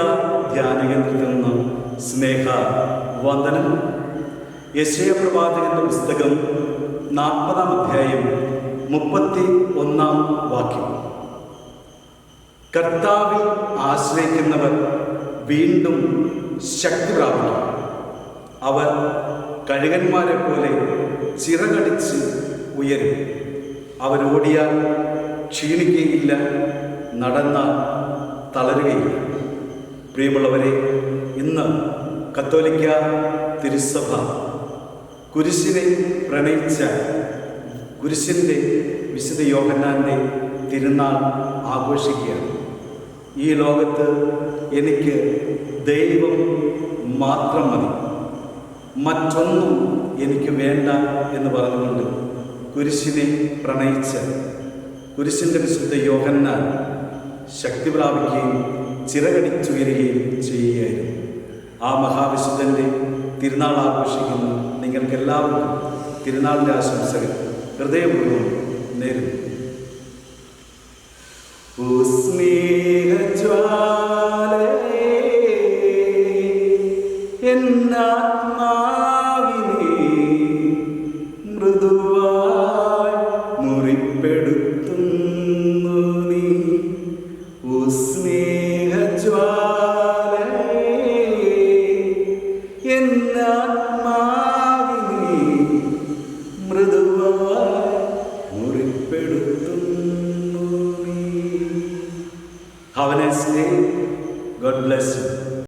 വിവിധ ധ്യാനകേന്ദ്രത്തിൽ നിന്ന് സ്നേഹ വന്ദനം. യെശയ്യാ പ്രവാചകന്റെ പുസ്തകം 40-ാം അധ്യായം 31-ാം വാക്യം. കർത്താവിൽ ആശ്രയിക്കുന്നവർ വീണ്ടും ശക്തി പ്രാപിക്കും. അവർ കഴുകന്മാരെ പോലെ ചിറകടിച്ച് ഉയരും. അവരോടിയാൽ ക്ഷീണിക്കുകയില്ല, നടന്നാൽ തളരുകയില്ല. പ്രിയമുള്ളവരെ, ഇന്ന് കത്തോലിക്ക തിരുസഭ കുരിശിനെ പ്രണയിച്ച കുരിശിൻ്റെ വിശുദ്ധ യോഹന്നാൻ്റെ തിരുനാൾ ആഘോഷിക്കുകയാണ്. ഈ ലോകത്ത് എനിക്ക് ദൈവം മാത്രം മതി, മറ്റൊന്നും എനിക്ക് വേണ്ട എന്ന് പറഞ്ഞുകൊണ്ട് കുരിശിനെ പ്രണയിച്ച കുരിശിൻ്റെ വിശുദ്ധ യോഹന്നാൻ ശക്തി പ്രാപിക്കുകയും ചിറകടിച്ചുയരുകയും ചെയ്യുകയായിരുന്നു. ആ മഹാവിശുദ്ധൻ്റെ തിരുനാൾ ആഘോഷിക്കുന്ന നിങ്ങൾക്കെല്ലാവർക്കും തിരുനാളിൻ്റെ ആശംസകൾ ഹൃദയപൂർവ്വം നേരുന്നു. എന്നാത്മാവിനെ മൃദുവാ